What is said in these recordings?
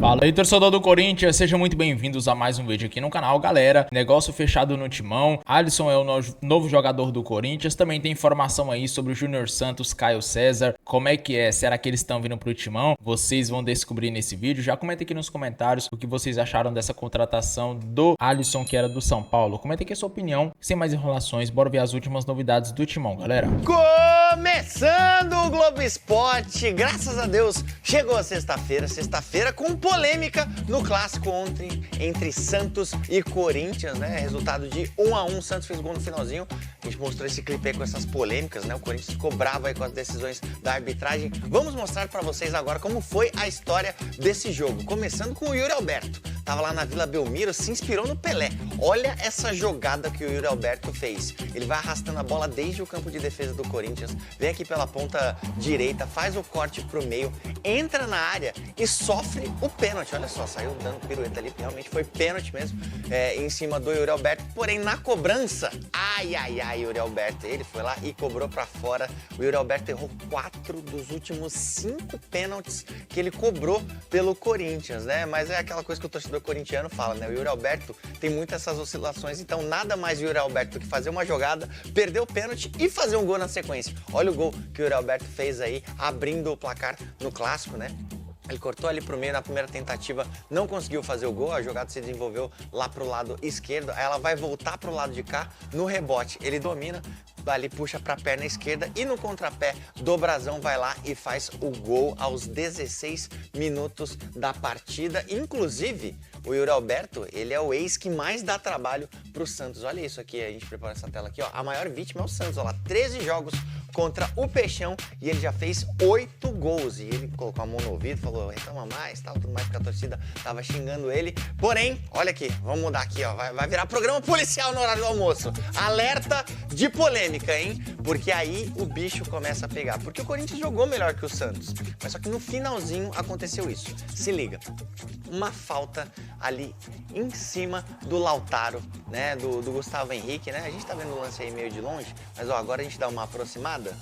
Fala aí, torcedor do Corinthians, sejam muito bem-vindos a mais um vídeo aqui no canal, galera. Negócio fechado no Timão, Alisson é o novo jogador do Corinthians. Também tem informação aí sobre o Júnior Santos, Caio César. Como é que é? Será que eles estão vindo pro Timão? Vocês vão descobrir nesse vídeo. Já comenta aqui nos comentários o que vocês acharam dessa contratação do Alisson, que era do São Paulo. Comenta aqui a sua opinião. Sem mais enrolações, bora ver as últimas novidades do Timão, galera. Começando o Globo Esporte, graças a Deus, chegou a sexta-feira com polêmica no clássico ontem entre Santos e Corinthians, né? Resultado de 1-1, Santos fez gol no finalzinho. A gente mostrou esse clipe aí com essas polêmicas, né? O Corinthians ficou bravo aí com as decisões da arbitragem. Vamos mostrar pra vocês agora como foi a história desse jogo. Começando com o Yuri Alberto. Tava lá na Vila Belmiro, se inspirou no Pelé. Olha essa jogada que o Yuri Alberto fez. Ele vai arrastando a bola desde o campo de defesa do Corinthians, vem aqui pela ponta direita, faz o corte pro meio, entra na área e sofre o pênalti. Olha só, saiu dando pirueta ali, realmente foi pênalti mesmo, em cima do Yuri Alberto. Porém, na cobrança, Yuri Alberto, ele foi lá e cobrou pra fora. O Yuri Alberto errou 4 dos últimos 5 pênaltis que ele cobrou pelo Corinthians, né? Mas é aquela coisa que o torcedor corintiano fala, né? O Yuri Alberto tem muitas essas oscilações, então nada mais Yuri Alberto que fazer uma jogada, perder o pênalti e fazer um gol na sequência. Olha o gol que o Yuri Alberto fez aí, abrindo o placar no clássico, né? Ele cortou ali pro meio na primeira tentativa, não conseguiu fazer o gol, a jogada se desenvolveu lá pro lado esquerdo, aí ela vai voltar pro lado de cá, no rebote ele domina, ali puxa pra perna esquerda e no contrapé do Brazão vai lá e faz o gol aos 16 minutos da partida. Inclusive, o Yuri Alberto, ele é o ex que mais dá trabalho pro Santos. Olha isso aqui, a gente preparou essa tela aqui, ó. A maior vítima é o Santos, olha lá, 13 jogos contra o Peixão e ele já fez 8 gols. E ele colocou a mão no ouvido, falou, reclama mais, tal, tudo mais, porque a torcida tava xingando ele. Porém, olha aqui, vamos mudar aqui, ó, vai virar programa policial no horário do almoço. Alerta de polêmica, hein? Porque aí o bicho começa a pegar. Porque o Corinthians jogou melhor que o Santos, mas só que no finalzinho aconteceu isso. Se liga, uma falta ali em cima do Lautaro, né, do Gustavo Henrique, né? A gente tá vendo o lance aí meio de longe, mas ó, agora a gente dá uma aproximada.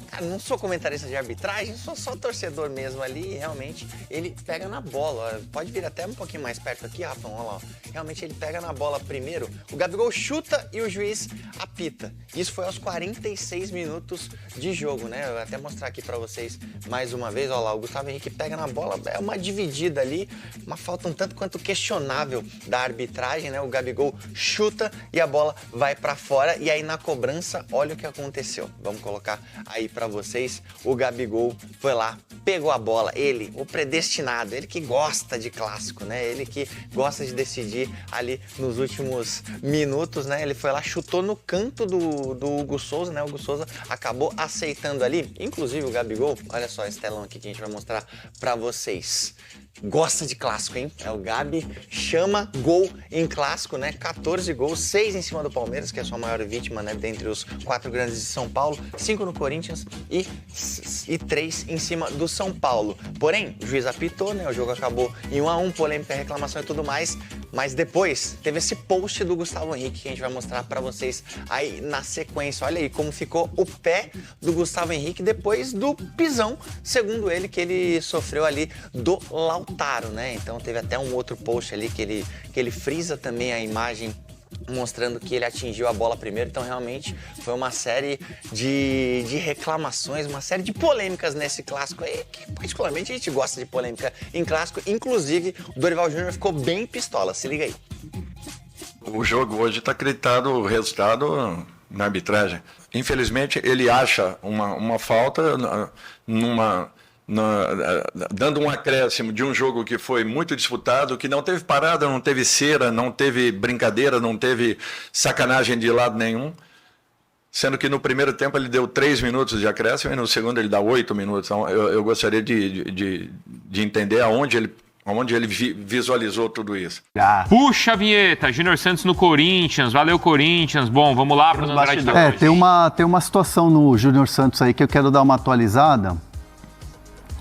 Cara, não sou comentarista de arbitragem, sou só torcedor mesmo ali, e realmente ele pega na bola. Pode vir até um pouquinho mais perto aqui, Rafão, olha lá. Ó. Realmente ele pega na bola primeiro, o Gabigol chuta e o juiz apita. Isso foi aos 46 minutos de jogo, né? Eu vou até mostrar aqui pra vocês mais uma vez, olha lá, o Gustavo Henrique pega na bola, é uma dividida ali, uma falta um tanto quanto questionável da arbitragem, né? O Gabigol chuta e a bola vai pra fora, e aí na cobrança, olha o que aconteceu. Vamos colocar aí pra vocês, o Gabigol foi lá, pegou a bola, ele, o predestinado, ele que gosta de clássico, né? Ele que gosta de decidir ali nos últimos minutos, né? Ele foi lá, chutou no canto do Hugo Souza, né? O Hugo Souza acabou aceitando ali, inclusive o Gabigol, olha só esse telão aqui que a gente vai mostrar pra vocês. Gosta de clássico, hein? É o Gabi, chama gol em clássico, né? 14 gols, 6 em cima do Palmeiras, que é a sua maior vítima, né? Dentre os 4 grandes de São Paulo, 5 no Corinthians e 3 em cima do São Paulo. Porém, o juiz apitou, né? O jogo acabou em 1-1, polêmica, reclamação e tudo mais. Mas depois teve esse post do Gustavo Henrique que a gente vai mostrar pra vocês aí na sequência. Olha aí como ficou o pé do Gustavo Henrique depois do pisão, segundo ele, que ele sofreu ali do Lautaro, né? Então teve até um outro post ali que ele frisa também a imagem mostrando que ele atingiu a bola primeiro. Então realmente foi uma série de reclamações, uma série de polêmicas nesse clássico aí, que particularmente a gente gosta de polêmica em clássico. Inclusive o Dorival Júnior ficou bem pistola, se liga aí. O jogo hoje está acreditado o resultado na arbitragem. Infelizmente ele acha uma falta dando um acréscimo de um jogo que foi muito disputado, que não teve parada, não teve cera, não teve brincadeira, não teve sacanagem de lado nenhum, sendo que no primeiro tempo ele deu 3 minutos de acréscimo e no segundo ele dá 8 minutos. Então eu gostaria de entender aonde ele visualizou tudo isso. Puxa a vinheta, Júnior Santos no Corinthians, valeu Corinthians. Bom, vamos lá para os tem uma situação no Júnior Santos aí que eu quero dar uma atualizada,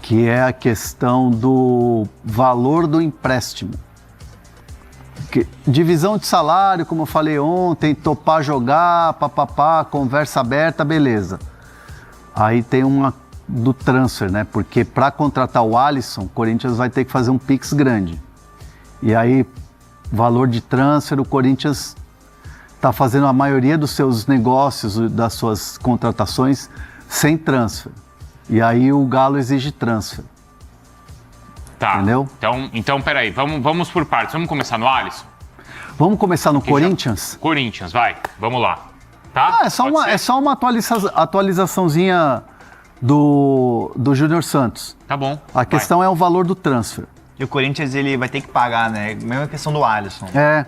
que é a questão do valor do empréstimo. Divisão de salário, como eu falei ontem, topar jogar, papapá, conversa aberta, beleza. Aí tem uma do transfer, né? Porque para contratar o Alisson, o Corinthians vai ter que fazer um Pix grande. E aí, valor de transfer, o Corinthians está fazendo a maioria dos seus negócios, das suas contratações, sem transfer. E aí o Galo exige transfer. Tá. Entendeu? Então peraí, vamos por partes. Vamos começar no Alisson? Vamos começar no Corinthians? Corinthians, vai. Vamos lá. Tá? É só uma atualizaçãozinha do Júnior Santos. Tá bom. A questão é o valor do transfer. E o Corinthians, ele vai ter que pagar, né? Mesma questão do Alisson. É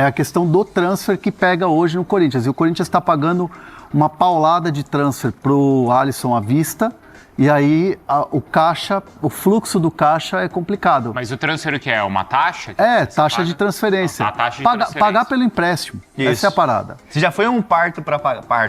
a questão do transfer que pega hoje no Corinthians. E o Corinthians está pagando uma paulada de transfer pro Alisson à vista. E aí o fluxo do caixa é complicado. Mas o transfer o que é? Uma taxa? Taxa de transferência. A taxa de transferência. Pagar pelo empréstimo. Isso. Essa é a parada. Se já foi um parto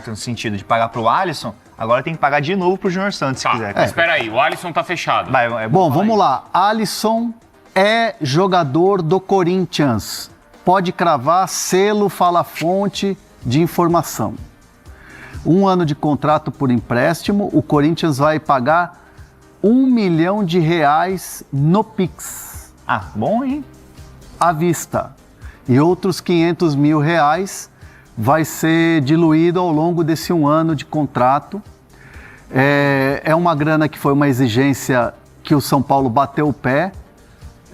no sentido de pagar pro Alisson, agora tem que pagar de novo pro Júnior Santos, se quiser. Mas espera aí, o Alisson tá fechado. Bom, vamos lá. Alisson é jogador do Corinthians. Pode cravar, selo, fala fonte de informação. 1 ano de contrato por empréstimo, o Corinthians vai pagar R$1 milhão no Pix. Ah, bom, hein? À vista. E outros R$500 mil vai ser diluído ao longo desse 1 ano de contrato. É uma grana que foi uma exigência que o São Paulo bateu o pé.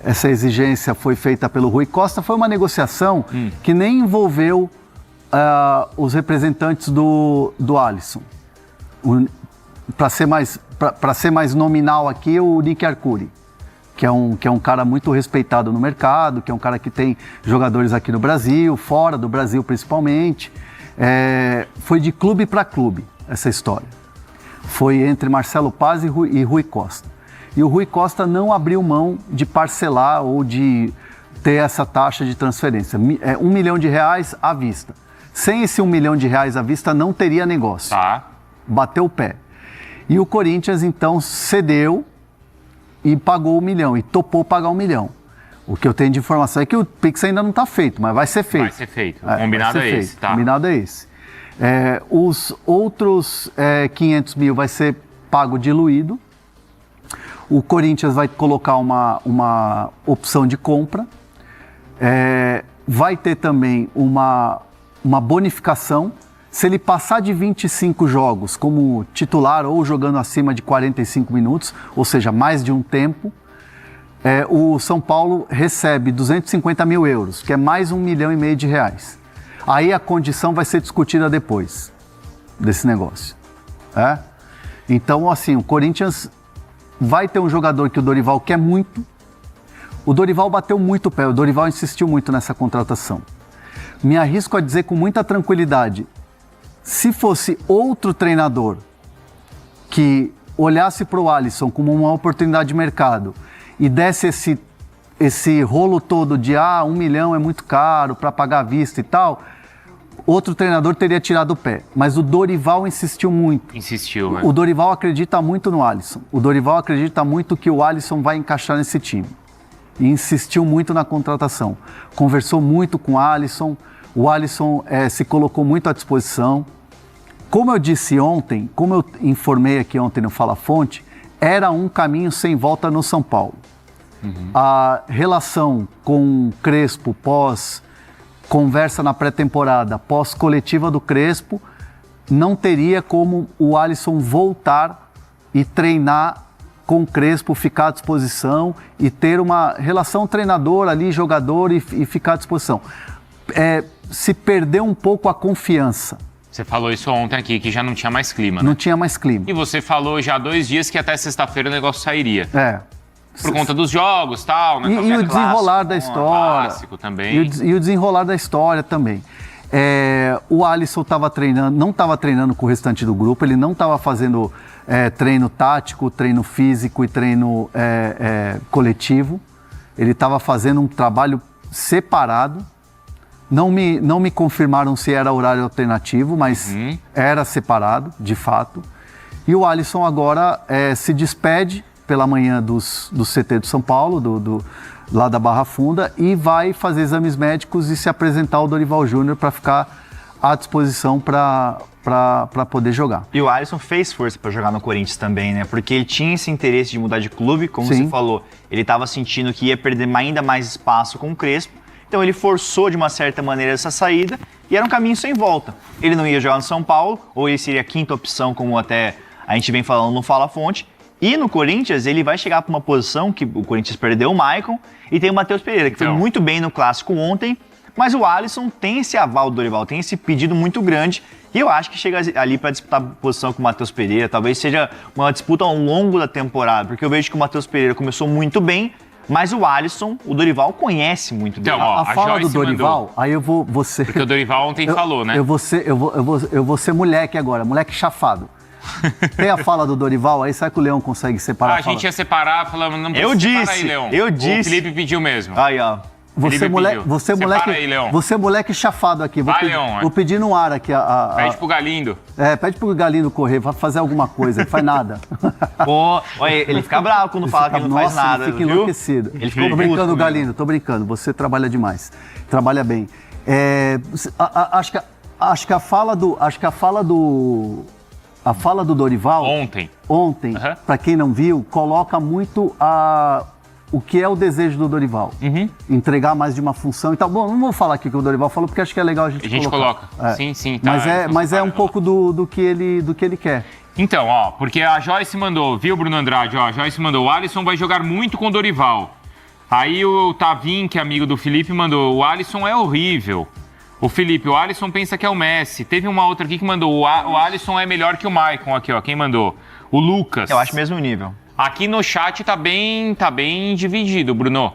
Essa exigência foi feita pelo Rui Costa. Foi uma negociação que nem envolveu os representantes do Alisson. Para ser mais nominal aqui, o Nick Arcuri, que é um cara muito respeitado no mercado, que é um cara que tem jogadores aqui no Brasil, fora do Brasil principalmente. Foi de clube para clube essa história. Foi entre Marcelo Paz e Rui Costa. E o Rui Costa não abriu mão de parcelar ou de ter essa taxa de transferência. R$1 milhão à vista. Sem esse R$1 milhão à vista, não teria negócio. Tá. Bateu o pé. E o Corinthians, então, cedeu e pagou R$1 milhão. E topou pagar R$1 milhão. O que eu tenho de informação é que o Pix ainda não está feito, mas vai ser feito. Vai ser feito. Combinado é esse. Tá. Combinado é esse. Os outros R$500 mil vai ser pago diluído. O Corinthians vai colocar uma opção de compra. Vai ter também uma bonificação. Se ele passar de 25 jogos como titular ou jogando acima de 45 minutos, ou seja, mais de um tempo, o São Paulo recebe €250 mil, que é mais R$1,5 milhão. Aí a condição vai ser discutida depois desse negócio. Então, assim, o Corinthians vai ter um jogador que o Dorival quer muito. O Dorival bateu muito o pé, o Dorival insistiu muito nessa contratação. Me arrisco a dizer com muita tranquilidade, se fosse outro treinador que olhasse para o Alisson como uma oportunidade de mercado e desse esse rolo todo de R$1 milhão é muito caro para pagar à vista e tal, outro treinador teria tirado o pé. Mas o Dorival insistiu muito. Insistiu, né? O Dorival acredita muito no Alisson. O Dorival acredita muito que o Alisson vai encaixar nesse time. E insistiu muito na contratação. Conversou muito com o Alisson se colocou muito à disposição. Como eu disse ontem, como eu informei aqui ontem no Fala Fonte, era um caminho sem volta no São Paulo. A relação com o Crespo pós-conversa na pré-temporada, pós-coletiva do Crespo, não teria como o Alisson voltar e treinar com o Crespo, ficar à disposição e ter uma relação treinador ali, jogador e ficar à disposição. Se perdeu um pouco a confiança. Você falou isso ontem aqui, que já não tinha mais clima, né? Não tinha mais clima. E você falou já há 2 dias que até sexta-feira o negócio sairia. Por conta dos jogos, tal, né? E o desenrolar da história. Clássico também. E o desenrolar da história também. O Alisson não estava treinando com o restante do grupo, ele não estava fazendo treino tático, treino físico e treino coletivo. Ele estava fazendo um trabalho separado. Não me confirmaram se era horário alternativo, mas era separado, de fato. E o Alisson agora se despede pela manhã do CT de São Paulo, lá da Barra Funda, e vai fazer exames médicos e se apresentar ao Dorival Júnior para ficar à disposição para poder jogar. E o Alisson fez força para jogar no Corinthians também, né? Porque ele tinha esse interesse de mudar de clube, como Sim. você falou. Ele estava sentindo que ia perder ainda mais espaço com o Crespo. Então ele forçou de uma certa maneira essa saída e era um caminho sem volta. Ele não ia jogar no São Paulo, ou ele seria a quinta opção, como até a gente vem falando no Fala Fonte. E no Corinthians ele vai chegar para uma posição que o Corinthians perdeu o Maicon e tem o Matheus Pereira, que foi muito bem no Clássico ontem. Mas o Alisson tem esse aval do Dorival, tem esse pedido muito grande. E eu acho que chega ali para disputar posição com o Matheus Pereira. Talvez seja uma disputa ao longo da temporada, porque eu vejo que o Matheus Pereira começou muito bem, mas o Alisson, o Dorival conhece muito bem. Então, ó, A fala Joyce do Dorival, mandou. aí eu vou ser... Porque o Dorival ontem falou, né? Eu vou ser moleque agora, moleque chafado. Tem a fala do Dorival, aí será que o Leão consegue separar A gente ia separar, falando, não Eu precisa separar disse, aí, Leão. eu O disse. Felipe pediu mesmo. Aí, ó. Você Felipe moleque, pediu. você Separa moleque, aí, Leão. você moleque chafado aqui. Vai, Leão, Vou pedir no ar aqui. Pede pro Galindo. Pede pro Galindo correr, vai fazer alguma coisa, ele faz nada. Pô, olha, ele fica bravo quando fala que ele não faz nada, ele fica viu? enlouquecido. Ele fica Tô brincando, puto Galindo, tô brincando. Você trabalha demais, trabalha bem. Acho que a fala do Dorival Ontem. Uhum. Para quem não viu, coloca muito o que é o desejo do Dorival. Entregar mais de uma função e tal. Bom, não vou falar aqui o que o Dorival falou, porque acho que é legal a gente colocar. Coloca. Sim. Tá, Mas é um pouco do que ele quer. Então, ó, porque a Joyce mandou, viu, Bruno Andrade? Ó, a Joyce mandou, o Alisson vai jogar muito com o Dorival. Aí o Tavim, que é amigo do Felipe, mandou, o Alisson é horrível. O Felipe, o Alisson pensa que é o Messi. Teve uma outra aqui que mandou, o Alisson é melhor que o Maicon, aqui, ó, quem mandou? O Lucas. Eu acho mesmo nível. Aqui no chat tá bem dividido, Bruno.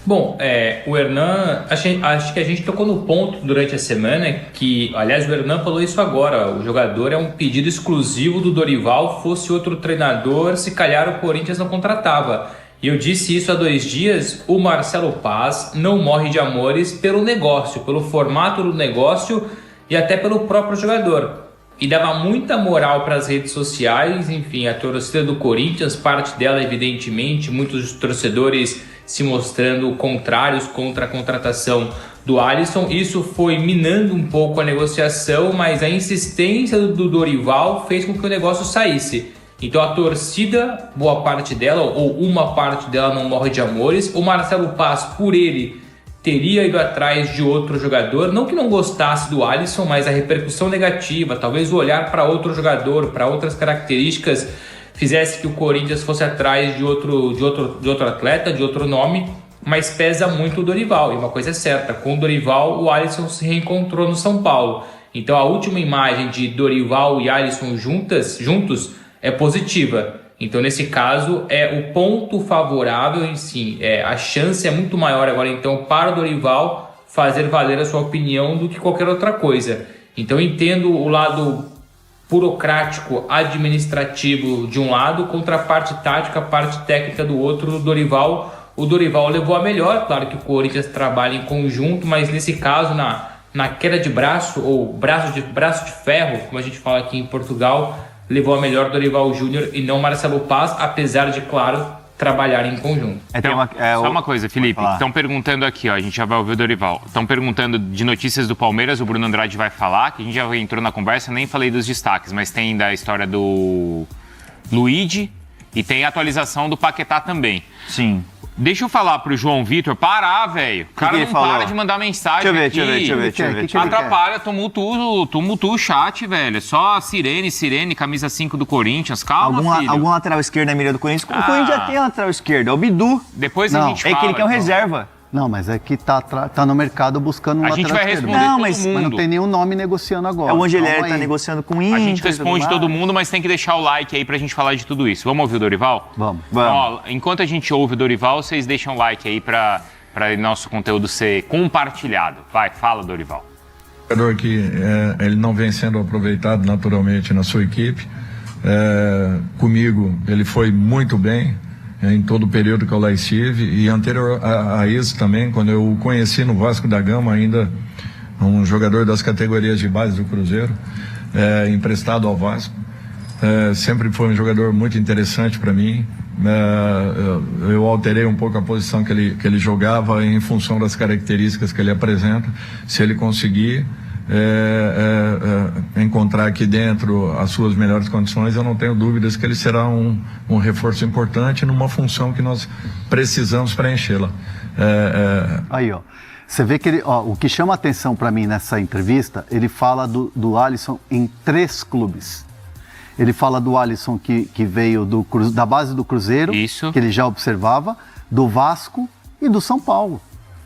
Bom, o Hernan, acho que a gente tocou no ponto durante a semana que, aliás, o Hernan falou isso agora, o jogador é um pedido exclusivo do Dorival, fosse outro treinador, se calhar o Corinthians não contratava. E eu disse isso há 2 dias, o Marcelo Paz não morre de amores pelo negócio, pelo formato do negócio e até pelo próprio jogador. E dava muita moral para as redes sociais, enfim, a torcida do Corinthians, parte dela evidentemente, muitos torcedores se mostrando contrários contra a contratação do Alisson. Isso foi minando um pouco a negociação, mas a insistência do Dorival fez com que o negócio saísse. Então a torcida, boa parte dela, ou uma parte dela não morre de amores. O Marcelo Paz, por ele, teria ido atrás de outro jogador, não que não gostasse do Alisson, mas a repercussão negativa, talvez o olhar para outro jogador, para outras características, fizesse que o Corinthians fosse atrás de outro atleta, de outro nome, mas pesa muito o Dorival. E uma coisa é certa, com o Dorival, o Alisson se reencontrou no São Paulo. Então a última imagem de Dorival e Alisson juntos é positiva. Então, nesse caso, o ponto favorável em si. A chance é muito maior agora, então, para o Dorival fazer valer a sua opinião do que qualquer outra coisa. Então, eu entendo o lado burocrático, administrativo de um lado, contra a parte tática, a parte técnica do outro, do Dorival. O Dorival levou a melhor, claro que o Corinthians trabalha em conjunto, mas nesse caso, na queda de braço, ou braço de ferro, como a gente fala aqui em Portugal, levou a melhor Dorival Júnior e não Marcelo Paz, apesar de, claro, trabalhar em conjunto. Só uma coisa, Felipe, estão perguntando aqui, ó, a gente já vai ouvir o Dorival, estão perguntando de notícias do Palmeiras, o Bruno Andrade vai falar, que a gente já entrou na conversa, nem falei dos destaques, mas tem da história do Luigi e tem a atualização do Paquetá também. Sim. Deixa eu falar pro João Vitor parar, velho. O cara não para de mandar mensagem Deixa eu ver. Atrapalha, tumultua o chat, velho. Só sirene, camisa 5 do Corinthians. Calma, filho. Algum lateral esquerdo na mira do Corinthians? O Corinthians já tem lateral esquerdo, é o Bidu. Depois a gente fala. É que ele quer um reserva. Não, mas é que tá no mercado buscando um lateral esquerdo. A gente vai responder todo mundo. Mas não tem nenhum nome negociando agora. O Angeleri tá negociando com o Inter. A gente responde todo mundo, mas tem que deixar o like aí pra gente falar de tudo isso. Vamos ouvir o Dorival? Vamos. Ó, enquanto a gente ouve o Dorival, vocês deixam o like aí pra nosso conteúdo ser compartilhado. Vai, fala, Dorival. O jogador que ele não vem sendo aproveitado naturalmente na sua equipe. Comigo, ele foi muito bem em todo o período que eu lá estive, e anterior a isso também, quando eu o conheci no Vasco da Gama, ainda um jogador das categorias de base do Cruzeiro, emprestado ao Vasco, sempre foi um jogador muito interessante para mim, Eu alterei um pouco a posição que ele jogava em função das características que ele apresenta. Se ele conseguir encontrar aqui dentro as suas melhores condições, eu não tenho dúvidas que ele será um reforço importante numa função que nós precisamos preenchê-la. Aí, ó. Você vê que ele, ó, o que chama atenção para mim nessa entrevista, ele fala do Alisson em 3 clubes. Ele fala do Alisson que veio da base do Cruzeiro, Isso. que ele já observava, do Vasco e do São Paulo.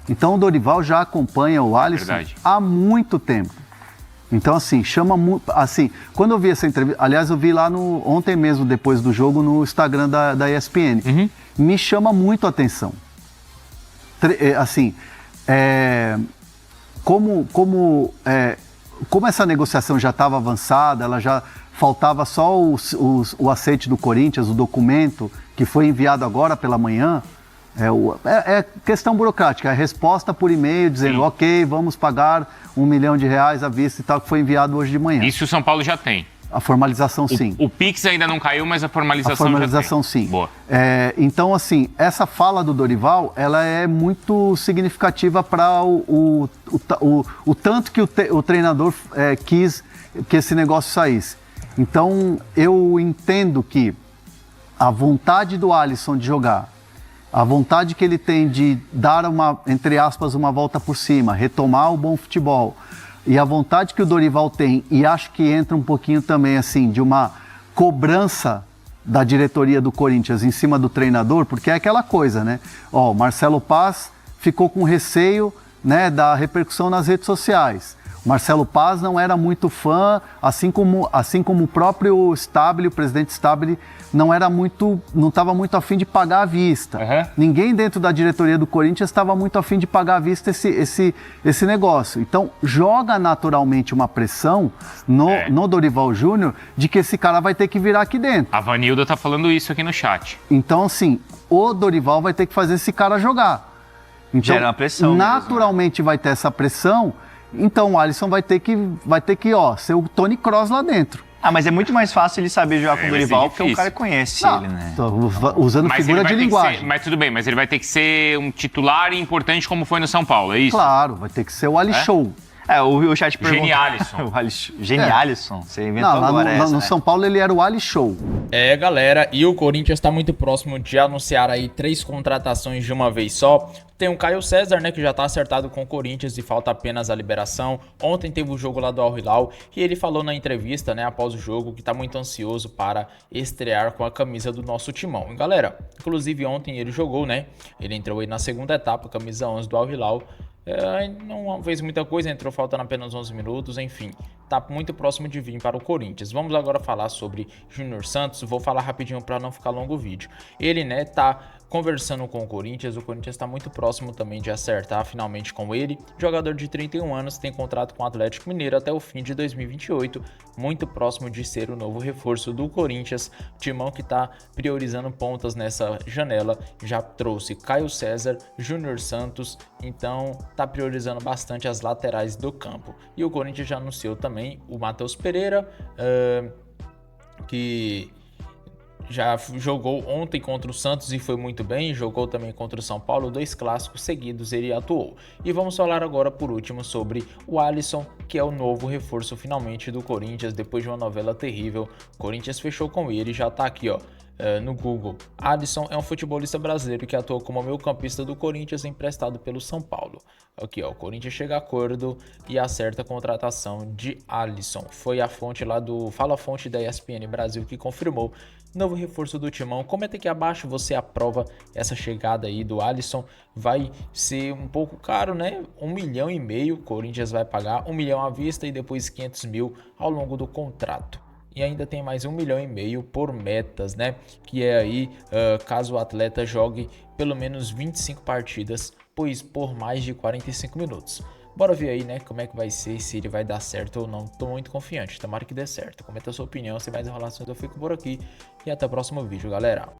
Então o Dorival já acompanha o Alisson há muito tempo. Então, assim, chama muito. Assim, quando eu vi essa entrevista, aliás, eu vi lá ontem mesmo, depois do jogo, no Instagram da ESPN. Me chama muito a atenção. Assim, como essa negociação já estava avançada, ela já faltava só o aceite do Corinthians, o documento que foi enviado agora pela manhã. É questão burocrática, é resposta por e-mail dizendo, ok, vamos pagar R$1 milhão à vista e tal, que foi enviado hoje de manhã. Isso o São Paulo já tem. A formalização, sim. O Pix ainda não caiu, mas a formalização já tem. Sim. Boa. Então, assim, essa fala do Dorival, ela é muito significativa para o tanto que o treinador quis que esse negócio saísse. Então, eu entendo que a vontade do Alisson de jogar, a vontade que ele tem de dar entre aspas, uma volta por cima, retomar o bom futebol, e a vontade que o Dorival tem, e acho que entra um pouquinho também, assim, de uma cobrança da diretoria do Corinthians em cima do treinador, porque é aquela coisa, né? Ó, o Marcelo Paz ficou com receio, né, da repercussão nas redes sociais. Marcelo Paz não era muito fã, assim como o próprio Stabile, o presidente Stabile, não estava muito afim de pagar à vista. Ninguém dentro da diretoria do Corinthians estava muito afim de pagar à vista esse negócio. Então, joga naturalmente uma pressão no Dorival Júnior de que esse cara vai ter que virar aqui dentro. A Vanilda está falando isso aqui no chat. Então, assim, o Dorival vai ter que fazer esse cara jogar. Então, gera uma pressão naturalmente vai ter essa pressão. Então o Alisson vai ter que ser o Tony Kroos lá dentro. Mas é muito mais fácil ele saber jogar com o Dorival, porque o cara conhece ele, né? Usando figura de linguagem. Mas tudo bem, mas ele vai ter que ser um titular importante como foi no São Paulo, é isso? Claro, vai ter que ser o Alisson. O chat perguntou... Genialisson. Genialisson? Você inventou agora essa, no São Paulo ele era o Alisson. Galera, e o Corinthians está muito próximo de anunciar aí 3 contratações de uma vez só. Tem o Caio César, né, que já tá acertado com o Corinthians e falta apenas a liberação. Ontem teve o jogo lá do Al Hilal e ele falou na entrevista, né, após o jogo, que tá muito ansioso para estrear com a camisa do nosso timão. E galera, inclusive ontem ele jogou, né, ele entrou aí na segunda etapa, camisa 11 do Al Hilal. Não fez muita coisa, entrou faltando apenas 11 minutos, enfim, tá muito próximo de vir para o Corinthians. Vamos agora falar sobre Júnior Santos, vou falar rapidinho para não ficar longo o vídeo. Ele, né, tá conversando com o Corinthians está muito próximo também de acertar finalmente com ele. Jogador de 31 anos, tem contrato com o Atlético Mineiro até o fim de 2028, muito próximo de ser o novo reforço do Corinthians. Timão que tá priorizando pontas nessa janela, já trouxe Caio César, Júnior Santos, então tá priorizando bastante as laterais do campo. E o Corinthians já anunciou também o Matheus Pereira, que já jogou ontem contra o Santos e foi muito bem, jogou também contra o São Paulo, 2 clássicos seguidos ele atuou. E vamos falar agora por último sobre o Alisson, que é o novo reforço finalmente do Corinthians, depois de uma novela terrível. O Corinthians fechou com ele, já tá aqui ó, no Google. Alisson é um futebolista brasileiro que atuou como meio-campista do Corinthians, emprestado pelo São Paulo. Aqui ó, o Corinthians chega a acordo e acerta a contratação de Alisson. Foi a fonte lá do Fala Fonte da ESPN Brasil que confirmou. Novo reforço do Timão. Comenta aqui abaixo, você aprova essa chegada aí do Alisson. Vai ser um pouco caro, né? 1,5 milhão, o Corinthians vai pagar 1 milhão à vista e depois 500 mil ao longo do contrato. E ainda tem mais 1,5 milhão por metas, né? Que é aí, caso o atleta jogue pelo menos 25 partidas, pois por mais de 45 minutos. Bora ver aí, né, como é que vai ser, se ele vai dar certo ou não. Tô muito confiante, tomara que dê certo. Comenta a sua opinião, sem mais enrolações eu fico por aqui. E até o próximo vídeo, galera.